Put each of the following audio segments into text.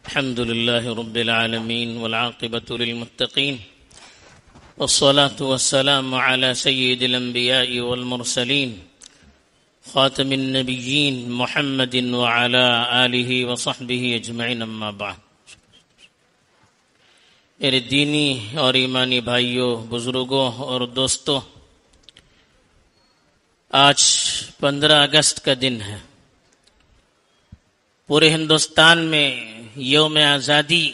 الحمد لله رب العالمين والعاقبة للمتقين والصلاة والسلام على سيد الأنبياء والمرسلين خاتم النبيين محمد وعلى آله وصحبه أجمعين أما بعد. میرے دینی اور ایمانی بھائیوں، بزرگوں اور دوستوں، آج 15 اگست کا دن ہے. پورے ہندوستان میں یوم آزادی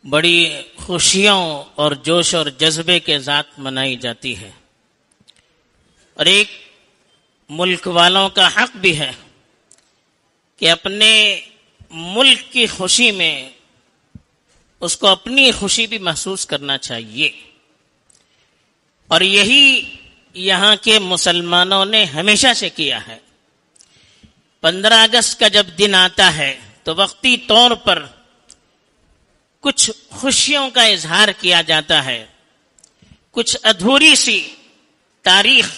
بڑی خوشیوں اور جوش اور جذبے کے ساتھ منائی جاتی ہے، اور ایک ملک والوں کا حق بھی ہے کہ اپنے ملک کی خوشی میں اس کو اپنی خوشی بھی محسوس کرنا چاہیے. اور یہی یہاں کے مسلمانوں نے ہمیشہ سے کیا ہے. 15 اگست کا جب دن آتا ہے تو وقتی طور پر کچھ خوشیوں کا اظہار کیا جاتا ہے، کچھ ادھوری سی تاریخ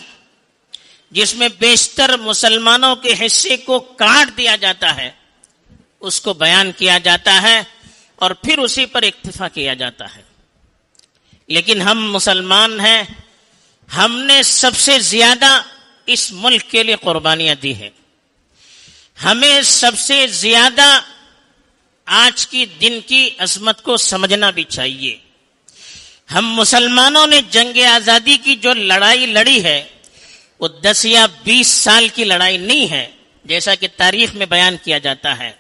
جس میں بیشتر مسلمانوں کے حصے کو کاٹ دیا جاتا ہے، اس کو بیان کیا جاتا ہے اور پھر اسی پر اکتفا کیا جاتا ہے. لیکن ہم مسلمان ہیں، ہم نے سب سے زیادہ اس ملک کے لیے قربانیاں دی ہیں. ہمیں سب سے زیادہ آج کی دن کی عظمت کو سمجھنا بھی چاہیے. ہم مسلمانوں نے جنگ آزادی کی جو لڑائی لڑی ہے وہ 10 یا 20 سال کی لڑائی نہیں ہے جیسا کہ تاریخ میں بیان کیا جاتا ہے.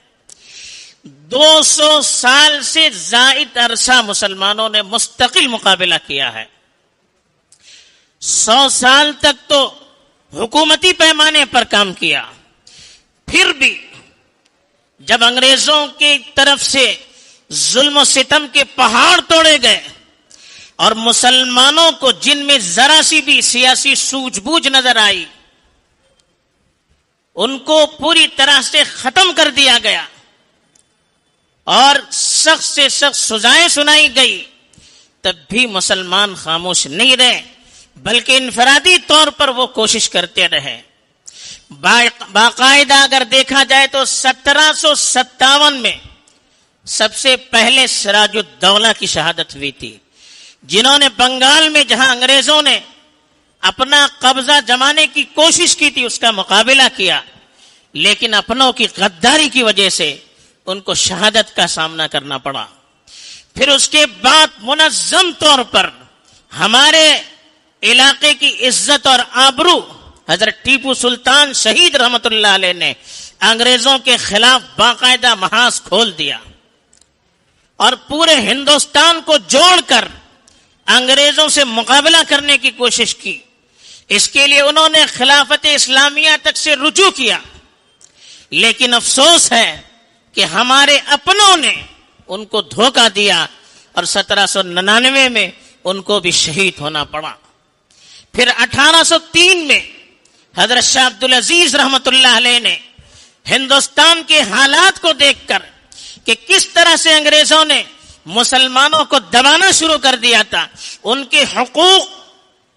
200 سال سے زائد عرصہ مسلمانوں نے مستقل مقابلہ کیا ہے. 100 سال تک تو حکومتی پیمانے پر کام کیا. پھر بھی جب انگریزوں کی طرف سے ظلم و ستم کے پہاڑ توڑے گئے اور مسلمانوں کو جن میں ذرا سی بھی سیاسی سوجھ بوجھ نظر آئی ان کو پوری طرح سے ختم کر دیا گیا اور سخت سے سخت سزائیں سنائی گئی، تب بھی مسلمان خاموش نہیں رہے بلکہ انفرادی طور پر وہ کوشش کرتے رہے. باقاعدہ اگر دیکھا جائے تو 1757 میں سب سے پہلے سراج الدولہ کی شہادت ہوئی تھی، جنہوں نے بنگال میں جہاں انگریزوں نے اپنا قبضہ جمانے کی کوشش کی تھی اس کا مقابلہ کیا، لیکن اپنوں کی غداری کی وجہ سے ان کو شہادت کا سامنا کرنا پڑا. پھر اس کے بعد منظم طور پر ہمارے علاقے کی عزت اور آبرو حضرت ٹیپو سلطان شہید رحمت اللہ علیہ نے انگریزوں کے خلاف باقاعدہ محاذ کھول دیا اور پورے ہندوستان کو جوڑ کر انگریزوں سے مقابلہ کرنے کی کوشش کی. اس کے لیے انہوں نے خلافت اسلامیہ تک سے رجوع کیا، لیکن افسوس ہے کہ ہمارے اپنوں نے ان کو دھوکہ دیا اور 1799 میں ان کو بھی شہید ہونا پڑا. پھر 1803 میں حضرت شاہ عبدالعزیز رحمت اللہ علیہ نے ہندوستان کے حالات کو دیکھ کر کہ کس طرح سے انگریزوں نے مسلمانوں کو دبانا شروع کر دیا تھا، ان کے حقوق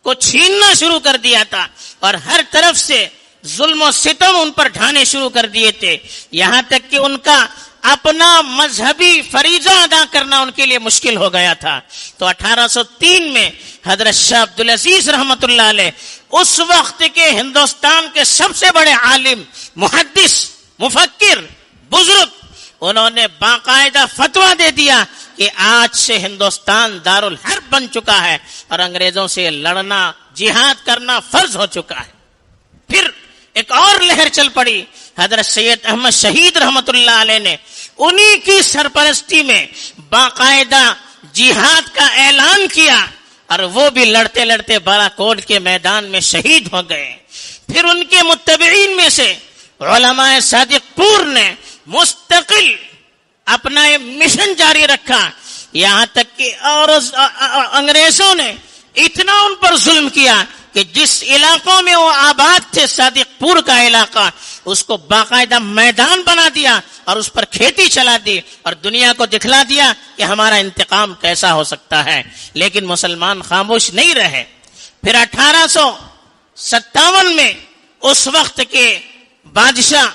کو چھیننا شروع کر دیا تھا اور ہر طرف سے ظلم و ستم ان پر ڈھانے شروع کر دیے تھے، یہاں تک کہ ان کا اپنا مذہبی فریضہ ادا کرنا ان کے لیے مشکل ہو گیا تھا. تو 1803 میں حضرت شاہ عبدالعزیز رحمت اللہ علیہ اس وقت کے ہندوستان کے سب سے بڑے عالم، محدث، مفکر، بزرگ، انہوں نے باقاعدہ فتویٰ دے دیا کہ آج سے ہندوستان دارالحرب بن چکا ہے اور انگریزوں سے لڑنا، جہاد کرنا فرض ہو چکا ہے. پھر ایک اور لہر چل پڑی. حضرت سید احمد شہید رحمت اللہ علیہ نے انہی کی سرپرستی میں باقاعدہ جہاد کا اعلان کیا اور وہ بھی لڑتے لڑتے بالاکوٹ کے میدان میں شہید ہو گئے. پھر ان کے متبعین میں سے علماء صادق پور نے مستقل اپنا یہ مشن جاری رکھا، یہاں تک کہ اور انگریزوں نے اتنا ان پر ظلم کیا کہ جس علاقوں میں وہ آباد تھے، صادق پور کا علاقہ، اس کو باقاعدہ میدان بنا دیا اور اس پر کھیتی چلا دی اور دنیا کو دکھلا دیا کہ ہمارا انتقام کیسا ہو سکتا ہے. لیکن مسلمان خاموش نہیں رہے. پھر 1857 میں اس وقت کے بادشاہ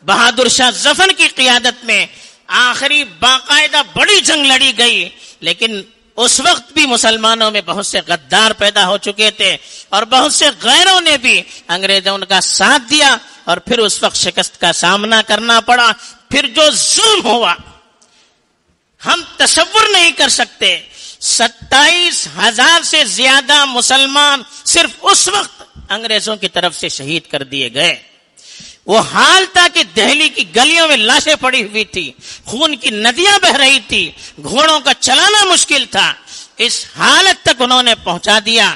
بہادر شاہ ظفر کی قیادت میں آخری باقاعدہ بڑی جنگ لڑی گئی، لیکن اس وقت بھی مسلمانوں میں بہت سے غدار پیدا ہو چکے تھے اور بہت سے غیروں نے بھی انگریزوں کا ساتھ دیا، اور پھر اس وقت شکست کا سامنا کرنا پڑا۔ پھر جو ظلم ہوا ہم تصور نہیں کر سکتے۔ 27,000 سے زیادہ مسلمان صرف اس وقت انگریزوں کی طرف سے شہید کر دیے گئے۔ وہ حال تھا کہ دہلی کی گلیوں میں لاشیں پڑی ہوئی تھی، خون کی ندیاں بہ رہی تھی، گھوڑوں کا چلانا مشکل تھا۔ اس حالت تک انہوں نے پہنچا دیا،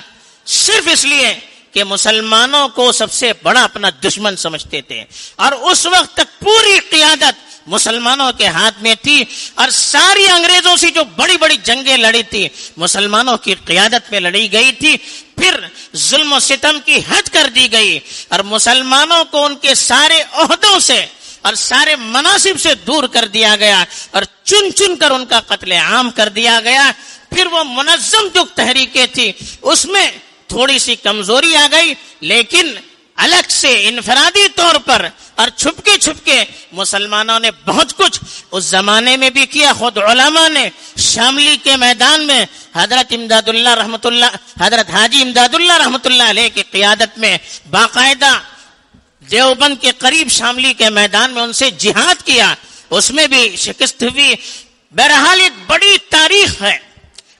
صرف اس لیے کہ مسلمانوں کو سب سے بڑا اپنا دشمن سمجھتے تھے، اور اس وقت تک پوری قیادت مسلمانوں کے ہاتھ میں تھی، اور ساری انگریزوں سے جو بڑی بڑی جنگیں لڑی تھی مسلمانوں کی قیادت میں لڑی گئی تھی۔ پھر ظلم و ستم کی حد کر دی گئی اور مسلمانوں کو ان کے سارے عہدوں سے اور سارے مناصب سے دور کر دیا گیا، اور چن چن کر ان کا قتل عام کر دیا گیا۔ پھر وہ منظم جو تحریکیں تھی اس میں تھوڑی سی کمزوری آ گئی، لیکن الگ سے انفرادی طور پر اور چھپکے چھپکے مسلمانوں نے بہت کچھ اس زمانے میں بھی کیا۔ خود علماء نے شاملی کے میدان میں حضرت حاجی امداد اللہ رحمت اللہ علیہ کی قیادت میں باقاعدہ دیوبند کے قریب شاملی کے میدان میں ان سے جہاد کیا، اس میں بھی شکست ہوئی۔ بہرحال ایک بڑی تاریخ ہے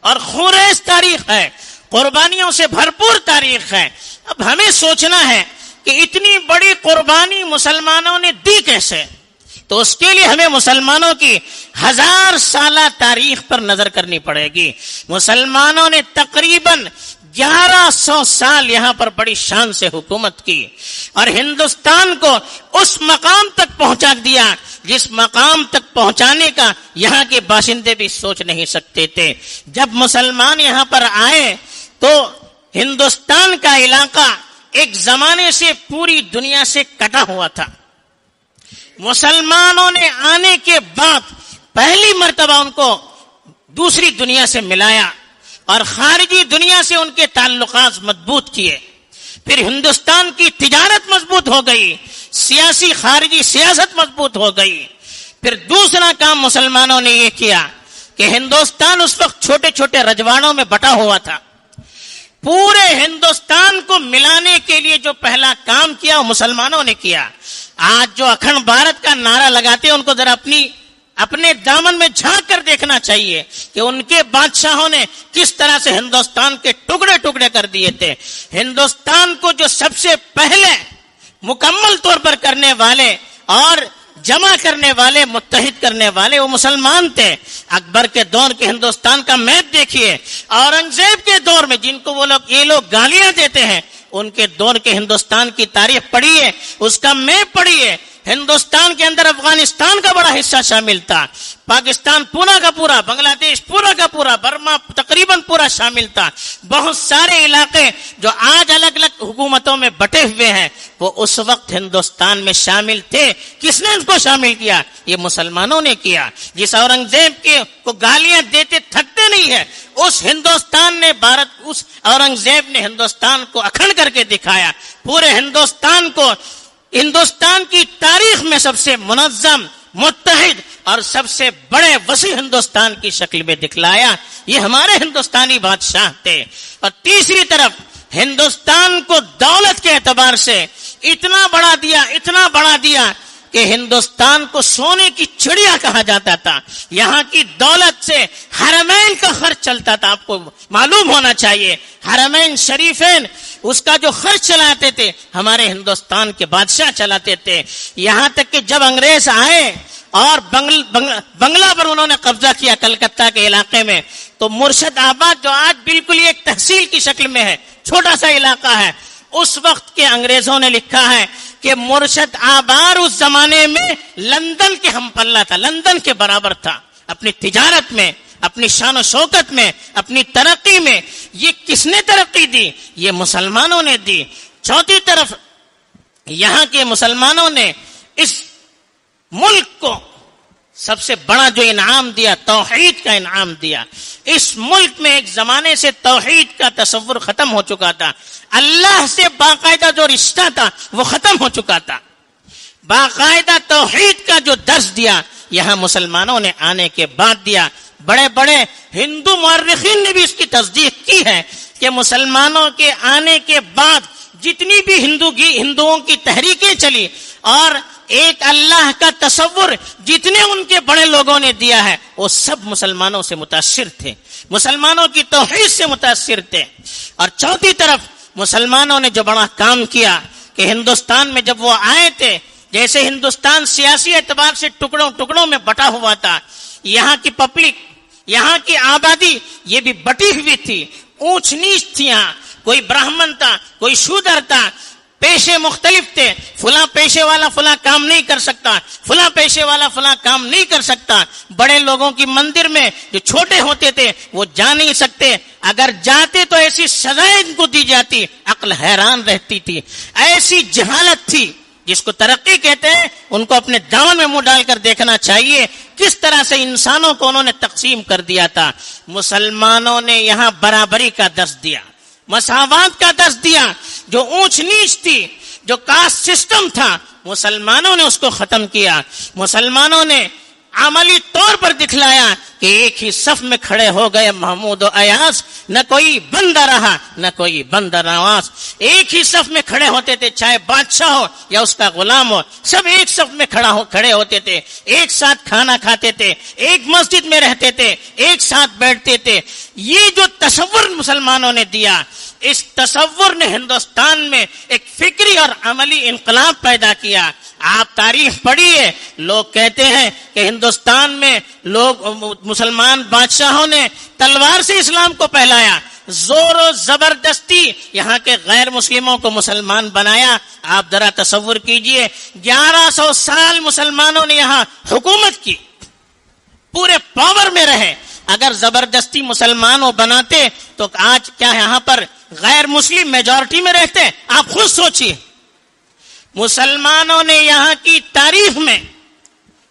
اور خونریز تاریخ ہے، قربانیوں سے بھرپور تاریخ ہے۔ اب ہمیں سوچنا ہے کہ اتنی بڑی قربانی مسلمانوں نے دی کیسے؟ تو اس کے لیے ہمیں مسلمانوں کی 1000 سالہ تاریخ پر نظر کرنی پڑے گی۔ مسلمانوں نے تقریباً 1100 سال یہاں پر بڑی شان سے حکومت کی اور ہندوستان کو اس مقام تک پہنچا دیا جس مقام تک پہنچانے کا یہاں کے باشندے بھی سوچ نہیں سکتے تھے۔ جب مسلمان یہاں پر آئے تو ہندوستان کا علاقہ ایک زمانے سے پوری دنیا سے کٹا ہوا تھا۔ مسلمانوں نے آنے کے بعد پہلی مرتبہ ان کو دوسری دنیا سے ملایا اور خارجی دنیا سے ان کے تعلقات مضبوط کیے۔ پھر ہندوستان کی تجارت مضبوط ہو گئی، سیاسی خارجی سیاست مضبوط ہو گئی۔ پھر دوسرا کام مسلمانوں نے یہ کیا کہ ہندوستان اس وقت چھوٹے چھوٹے رجواڑوں میں بٹا ہوا تھا، پورے ہندوستان کو ملانے کے لیے جو پہلا کام کیا وہ مسلمانوں نے کیا۔ آج جو اکھنڈ بھارت کا نعرہ لگاتے ہیں ان کو ذرا اپنے دامن میں جھانک کر دیکھنا چاہیے کہ ان کے بادشاہوں نے کس طرح سے ہندوستان کے ٹکڑے ٹکڑے کر دیے تھے۔ ہندوستان کو جو سب سے پہلے مکمل طور پر کرنے والے اور جمع کرنے والے، متحد کرنے والے وہ مسلمان تھے۔ اکبر کے دور کے ہندوستان کا میپ دیکھیے، اورنگزیب کے دور میں جن کو یہ لوگ گالیاں دیتے ہیں ان کے دور کے ہندوستان کی تاریخ پڑھیے، اس کا میپ پڑھیے۔ ہندوستان کے اندر افغانستان کا بڑا حصہ شامل تھا، پاکستان پورا کا پورا، بنگلہ دیش پورا کا پورا، برما تقریباً پورا شامل تھا۔ بہت سارے علاقے جو آج الگ الگ حکومتوں میں بٹے ہوئے ہیں وہ اس وقت ہندوستان میں شامل تھے۔ کس نے ان کو شامل کیا؟ یہ مسلمانوں نے کیا۔ جس اورنگزیب کو گالیاں دیتے تھکتے نہیں ہے، اس اورنگزیب نے ہندوستان کو اکھنڈ کر کے دکھایا، پورے ہندوستان کو ہندوستان کی تاریخ میں سب سے منظم، متحد اور سب سے بڑے وسیع ہندوستان کی شکل میں دکھلایا۔ یہ ہمارے ہندوستانی بادشاہ تھے۔ اور تیسری طرف ہندوستان کو دولت کے اعتبار سے اتنا بڑا دیا کہ ہندوستان کو سونے کی چڑیا کہا جاتا تھا۔ یہاں کی دولت سے حرمین کا خرچ چلتا تھا۔ آپ کو معلوم ہونا چاہیے حرمین شریفین اس کا جو خرچ چلاتے تھے ہمارے ہندوستان کے بادشاہ چلاتے تھے۔ یہاں تک کہ جب انگریز آئے اور بنگلہ پر انہوں نے قبضہ کیا کلکتہ کے علاقے میں، تو مرشد آباد جو آج بالکل ایک تحصیل کی شکل میں ہے، چھوٹا سا علاقہ ہے، اس وقت کے انگریزوں نے لکھا ہے کہ مرشد آباد اس زمانے میں لندن کے ہم پلہ تھا، لندن کے برابر تھا اپنی تجارت میں، اپنی شان و شوکت میں، اپنی ترقی میں۔ یہ کس نے ترقی دی؟ یہ مسلمانوں نے دی۔ چوتھی طرف یہاں کے مسلمانوں نے اس ملک کو سب سے بڑا جو انعام دیا، توحید کا انعام دیا۔ اس ملک میں ایک زمانے سے توحید کا تصور ختم ہو چکا تھا، اللہ سے باقاعدہ جو رشتہ تھا وہ ختم ہو چکا تھا۔ باقاعدہ توحید کا جو درس دیا یہاں مسلمانوں نے آنے کے بعد دیا. بڑے بڑے ہندو مورخین نے بھی اس کی تصدیق کی ہے کہ مسلمانوں کے آنے کے بعد جتنی بھی ہندوؤں کی تحریکیں چلی اور ایک اللہ کا تصور جتنے ان کے بڑے لوگوں نے دیا ہے وہ سب مسلمانوں سے متاثر تھے, مسلمانوں کی توحید سے متاثر تھے. اور چوتھی طرف مسلمانوں نے جو بڑا کام کیا کہ ہندوستان میں جب وہ آئے تھے, جیسے ہندوستان سیاسی اعتبار سے ٹکڑوں میں بٹا ہوا تھا, یہاں کی پبلک, یہاں کی آبادی یہ بھی بٹی ہوئی تھی, اونچ نیچ تھی. یہاں کوئی برہمن تھا, کوئی شودر تھا, پیشے مختلف تھے. فلاں پیشے والا فلاں کام نہیں کر سکتا, فلاں پیشے والا فلاں کام نہیں کر سکتا. بڑے لوگوں کی مندر میں جو چھوٹے ہوتے تھے وہ جا نہیں سکتے, اگر جاتے تو ایسی سزائیں ان کو دی جاتی, عقل حیران رہتی تھی. ایسی جہالت تھی جس کو ترقی کہتے ہیں. ان کو اپنے دامن میں منہ ڈال کر دیکھنا چاہیے کس طرح سے انسانوں کو انہوں نے تقسیم کر دیا تھا. مسلمانوں نے یہاں برابری کا درس دیا, مساوات کا درس دیا. جو اونچ نیچ تھی, جو کاسٹ سسٹم تھا, مسلمانوں نے اس کو ختم کیا. مسلمانوں نے عملی طور پر دکھلایا کہ ایک ہی صف میں کھڑے ہو گئے محمود و ایاز, نہ کوئی بندہ رہا نہ کوئی بندہ نواز. ایک ہی صف میں کھڑے ہوتے تھے, چاہے بادشاہ ہو یا اس کا غلام ہو, سب ایک صف میں کھڑے ہوتے تھے, ایک ساتھ کھانا کھاتے تھے, ایک مسجد میں رہتے تھے, ایک ساتھ بیٹھتے تھے. یہ جو تصور مسلمانوں نے دیا, اس تصور نے ہندوستان میں ایک فکری اور عملی انقلاب پیدا کیا. آپ تاریخ پڑھیے, لوگ کہتے ہیں کہ ہندوستان میں مسلمان بادشاہوں نے تلوار سے اسلام کو پھیلایا, زور و زبردستی یہاں کے غیر مسلموں کو مسلمان بنایا. آپ ذرا تصور کیجئے, 1100 سال مسلمانوں نے یہاں حکومت کی, پورے پاور میں رہے. اگر زبردستی مسلمانوں بناتے تو آج کیا یہاں پر غیر مسلم میجورٹی میں رہتے؟ آپ خود سوچیے. مسلمانوں نے یہاں کی تاریخ میں,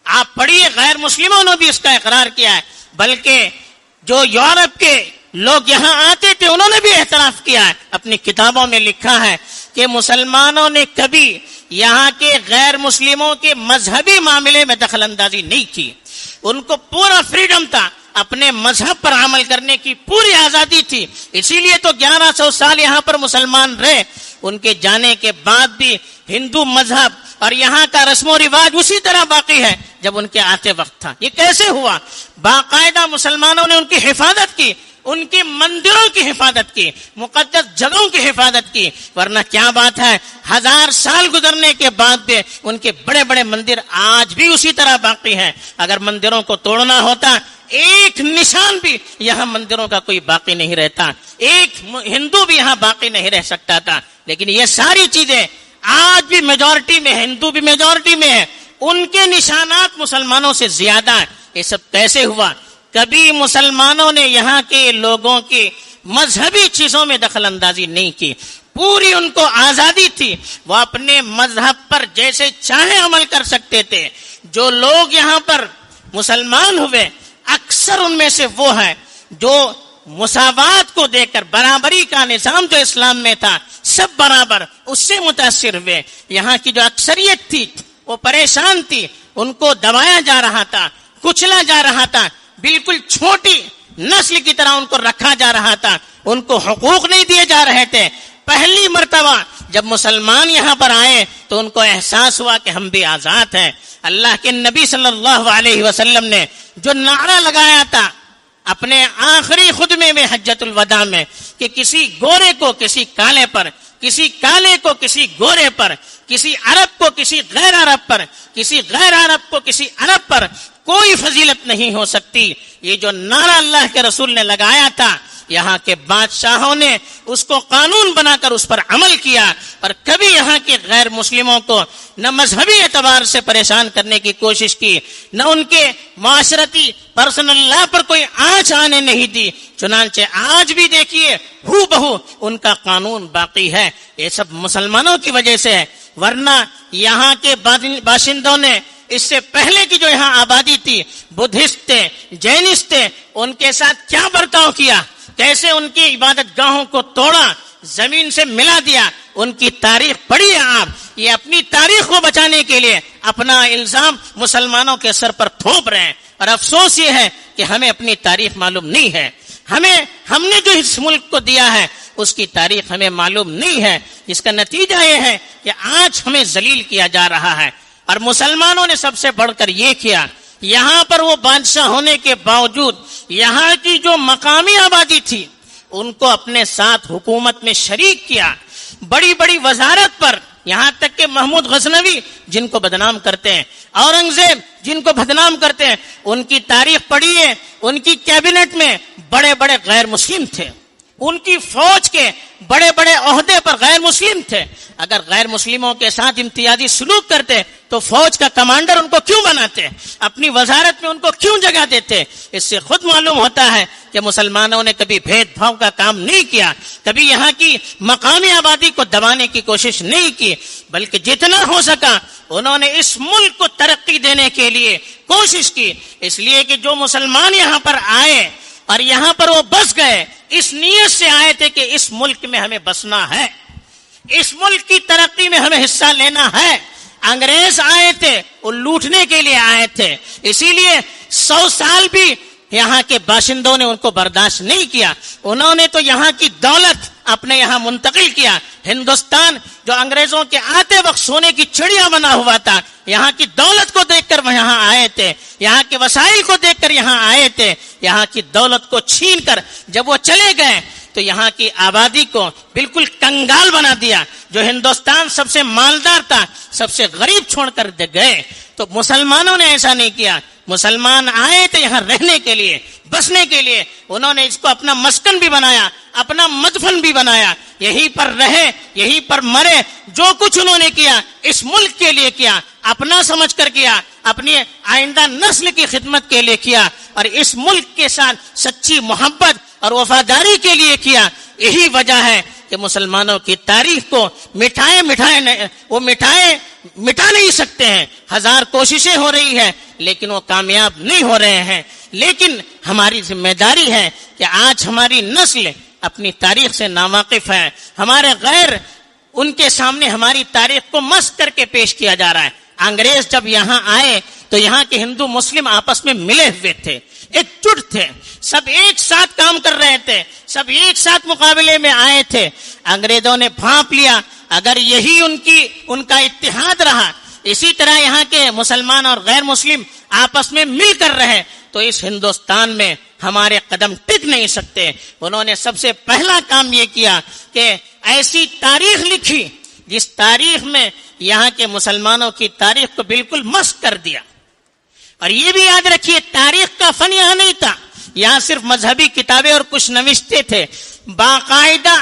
آپ پڑھیے, غیر مسلموں نے بھی اس کا اقرار کیا ہے, بلکہ جو یورپ کے لوگ یہاں آتے تھے انہوں نے بھی اعتراف کیا ہے. اپنی کتابوں میں لکھا ہے کہ مسلمانوں نے کبھی یہاں کے غیر مسلموں کے مذہبی معاملے میں دخل اندازی نہیں کی. ان کو پورا فریڈم تھا, اپنے مذہب پر عمل کرنے کی پوری آزادی تھی. اسی لیے تو 1100 سال یہاں پر مسلمان رہے. ان کے جانے کے بعد بھی ہندو مذہب اور یہاں کا رسم و رواج اسی طرح باقی ہے جب ان کے آتے وقت تھا. یہ کیسے ہوا؟ باقاعدہ مسلمانوں نے ان کی حفاظت کی, ان کے مندروں کی حفاظت کی, مقدس جگہوں کی حفاظت کی. ورنہ کیا بات ہے, 1000 سال گزرنے کے بعد بھی ان کے بڑے بڑے مندر آج بھی اسی طرح باقی ہیں. اگر مندروں کو توڑنا ہوتا, ایک نشان بھی یہاں مندروں کا کوئی باقی نہیں رہتا, ایک ہندو بھی یہاں باقی نہیں رہ سکتا تھا. لیکن یہ ساری چیزیں آج بھی میجورٹی میں, ہندو بھی میجورٹی میں ہے, ان کے نشانات مسلمانوں سے زیادہ ہیں. یہ سب کیسے ہوا؟ کبھی مسلمانوں نے یہاں کے لوگوں کی مذہبی چیزوں میں دخل اندازی نہیں کی. پوری ان کو آزادی تھی, وہ اپنے مذہب پر جیسے چاہے عمل کر سکتے تھے. جو لوگ یہاں پر مسلمان ہوئے اکثر ان میں سے وہ ہیں جو مساوات کو دیکھ کر, برابری کا نظام جو اسلام میں تھا, سب برابر, اس سے متاثر ہوئے. یہاں کی جو اکثریت تھی وہ پریشان تھی, ان کو دبایا جا رہا تھا, کچلا جا رہا تھا, بالکل چھوٹی نسل کی طرح ان کو رکھا جا رہا تھا, ان کو حقوق نہیں دیے جا رہے تھے. پہلی مرتبہ جب مسلمان یہاں پر آئے تو ان کو احساس ہوا کہ ہم بھی آزاد ہیں. اللہ کے نبی صلی اللہ علیہ وسلم نے جو نعرہ لگایا تھا اپنے آخری خطبے میں حجۃ الوداع میں کہ کسی گورے کو کسی کالے پر, کسی کالے کو کسی گورے پر, کسی عرب کو کسی غیر عرب پر, کسی غیر عرب کو کسی عرب پر کوئی فضیلت نہیں ہو سکتی. یہ جو نعرہ اللہ کے رسول نے لگایا تھا, یہاں کے بادشاہوں نے اس کو قانون بنا کر اس پر عمل کیا, اور کبھی یہاں کے غیر مسلموں کو نہ مذہبی اعتبار سے پریشان کرنے کی کوشش کی, نہ ان کے معاشرتی پرسنل لا پر کوئی آنچ آنے نہیں دی. چنانچہ آج بھی دیکھیے ہو بہو ان کا قانون باقی ہے. یہ سب مسلمانوں کی وجہ سے ہے, ورنہ یہاں کے باشندوں نے اس سے پہلے کی جو یہاں آبادی تھی, بدھسٹ تھے, جینسٹ تھے, ان کے ساتھ کیا برتاؤ کیا, کیسے ان کی عبادت گاہوں کو توڑا, زمین سے ملا دیا. ان کی تاریخ پڑھیے آپ, یہ اپنی تاریخ کو بچانے کے لیے اپنا الزام مسلمانوں کے سر پر تھوپ رہے ہیں. اور افسوس یہ ہے کہ ہمیں اپنی تاریخ معلوم نہیں ہے. ہم نے جو اس ملک کو دیا ہے اس کی تاریخ ہمیں معلوم نہیں ہے. جس کا نتیجہ یہ ہے کہ آج ہمیں ذلیل کیا جا رہا ہے. اور مسلمانوں نے سب سے بڑھ کر یہ کیا، یہاں پر وہ بادشاہ ہونے کے باوجود یہاں کی جو مقامی آبادی تھی ان کو اپنے ساتھ حکومت میں شریک کیا. بڑی بڑی وزارت پر، یہاں تک کہ محمود غزنوی جن کو بدنام کرتے ہیں، اورنگزیب جن کو بدنام کرتے ہیں، ان کی تاریخ پڑھیے. ان کی کیبنٹ میں بڑے بڑے غیر مسلم تھے، ان کی فوج کے بڑے بڑے عہدے پر غیر مسلم تھے. اگر غیر مسلموں کے ساتھ امتیازی سلوک کرتے تو فوج کا کمانڈر ان کو کیوں بناتے، اپنی وزارت میں ان کو کیوں جگہ دیتے؟ اس سے خود معلوم ہوتا ہے کہ مسلمانوں نے کبھی بھید بھاؤ کا کام نہیں کیا، کبھی یہاں کی مقامی آبادی کو دبانے کی کوشش نہیں کی، بلکہ جتنا ہو سکا انہوں نے اس ملک کو ترقی دینے کے لیے کوشش کی. اس لیے کہ جو مسلمان یہاں پر آئے اور یہاں پر وہ بس گئے، اس نیت سے آئے تھے کہ اس ملک میں ہمیں بسنا ہے، اس ملک کی ترقی میں ہمیں حصہ لینا ہے. انگریز آئے تھے، وہ لوٹنے کے لیے آئے تھے، اسی لیے 100 سال بھی یہاں کے باشندوں نے ان کو برداشت نہیں کیا. انہوں نے تو یہاں کی دولت اپنے یہاں منتقل کیا. ہندوستان جو انگریزوں کے آتے وقت سونے کی چڑیا بنا ہوا تھا، یہاں کی دولت کو دیکھ کر وہ یہاں آئے تھے، یہاں کے وسائل کو دیکھ کر یہاں آئے تھے. یہاں کی دولت کو چھین کر جب وہ چلے گئے تو یہاں کی آبادی کو بالکل کنگال بنا دیا. جو ہندوستان سب سے مالدار تھا سب سے غریب چھوڑ کر گئے. تو مسلمانوں نے ایسا نہیں کیا. مسلمان آئے تھے یہاں رہنے کے لیے، بسنے کے لیے. انہوں نے اس کو اپنا مسکن بھی بنایا، اپنا مدفن بھی بنایا. یہیں پر رہے، یہیں پر مرے. جو کچھ انہوں نے کیا اس ملک کے لیے کیا، اپنا سمجھ کر کیا، اپنی آئندہ نسل کی خدمت کے لیے کیا، اور اس ملک کے ساتھ سچی محبت اور وفاداری کے لیے کیا. یہی وجہ ہے کہ مسلمانوں کی تاریخ کو مٹا نہیں سکتے ہیں. 1000 کوششیں ہو رہی ہے لیکن وہ کامیاب نہیں ہو رہے ہیں. لیکن ہماری ذمہ داری ہے کہ آج ہماری نسل اپنی تاریخ سے ناواقف ہے. ہمارے غیر ان کے سامنے ہماری تاریخ کو مسخ کر کے پیش کیا جا رہا ہے. انگریز جب یہاں آئے تو یہاں کے ہندو مسلم آپس میں ملے ہوئے تھے، ایک جٹ تھے، سب ایک ساتھ کام کر رہے تھے، سب ایک ساتھ مقابلے میں آئے تھے. انگریزوں نے بھانپ لیا اگر یہی ان کا اتحاد رہا، اسی طرح یہاں کے مسلمان اور غیر مسلم آپس میں مل کر رہے تو اس ہندوستان میں ہمارے قدم ٹک نہیں سکتے. انہوں نے سب سے پہلا کام یہ کیا کہ ایسی تاریخ لکھی جس تاریخ میں یہاں کے مسلمانوں کی تاریخ کو بالکل مسخ کر دیا. اور یہ بھی یاد رکھیے تاریخ کا فن یہاں نہیں تھا، یہاں صرف مذہبی کتابیں اور کچھ نوشتے تھے. باقاعدہ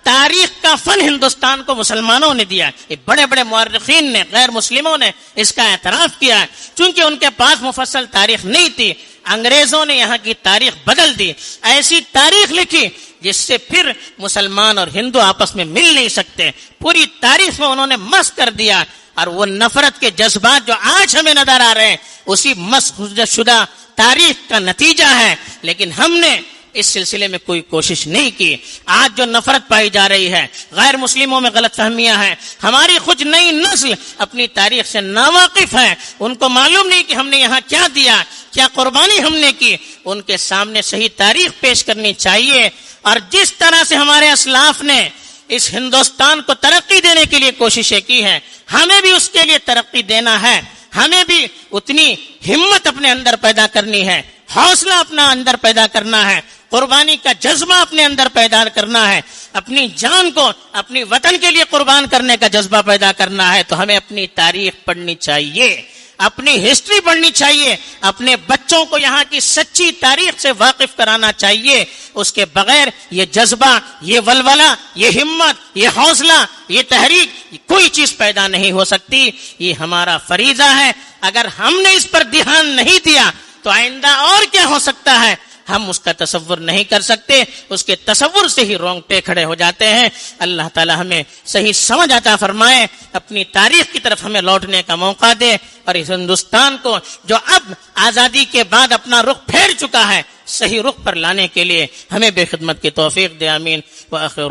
تاریخ کا فن ہندوستان کو مسلمانوں نے دیا. یہ بڑے بڑے مورخین نے، غیر مسلموں نے اس کا اعتراف کیا. چونکہ ان کے پاس مفصل تاریخ نہیں تھی، انگریزوں نے یہاں کی تاریخ بدل دی، ایسی تاریخ لکھی جس سے پھر مسلمان اور ہندو آپس میں مل نہیں سکتے. پوری تاریخ میں انہوں نے مسخ کر دیا. اور وہ نفرت کے جذبات جو آج ہمیں نظر آ رہے ہیں اسی مسخ شدہ تاریخ کا نتیجہ ہے. لیکن ہم نے اس سلسلے میں کوئی کوشش نہیں کی. آج جو نفرت پائی جا رہی ہے، غیر مسلموں میں غلط فہمیاں ہیں، ہماری خود نئی نسل اپنی تاریخ سے ناواقف ہے، ان کو معلوم نہیں کہ ہم نے یہاں کیا دیا، کیا قربانی ہم نے کی. ان کے سامنے صحیح تاریخ پیش کرنی چاہیے. اور جس طرح سے ہمارے اسلاف نے اس ہندوستان کو ترقی دینے کے لیے کوششیں کی ہیں، ہمیں بھی اس کے لیے ترقی دینا ہے. ہمیں بھی اتنی ہمت اپنے اندر پیدا کرنی ہے، حوصلہ اپنا اندر پیدا کرنا ہے، قربانی کا جذبہ اپنے اندر پیدا کرنا ہے، اپنی جان کو اپنی وطن کے لیے قربان کرنے کا جذبہ پیدا کرنا ہے. تو ہمیں اپنی تاریخ پڑھنی چاہیے، اپنی ہسٹری پڑھنی چاہیے، اپنے بچوں کو یہاں کی سچی تاریخ سے واقف کرانا چاہیے. اس کے بغیر یہ جذبہ، یہ ولولہ، یہ ہمت، یہ حوصلہ، یہ تحریک، کوئی چیز پیدا نہیں ہو سکتی. یہ ہمارا فریضہ ہے. اگر ہم نے اس پر دھیان نہیں دیا تو آئندہ اور کیا ہو سکتا ہے ہم اس کا تصور نہیں کر سکتے. اس کے تصور سے ہی رونگٹے کھڑے ہو جاتے ہیں. اللہ تعالی ہمیں صحیح سمجھ عطا فرمائے، اپنی تاریخ کی طرف ہمیں لوٹنے کا موقع دے، اور اس ہندوستان کو جو اب آزادی کے بعد اپنا رخ پھیر چکا ہے صحیح رخ پر لانے کے لیے ہمیں بے خدمت کی توفیق دے. آمین. وآخر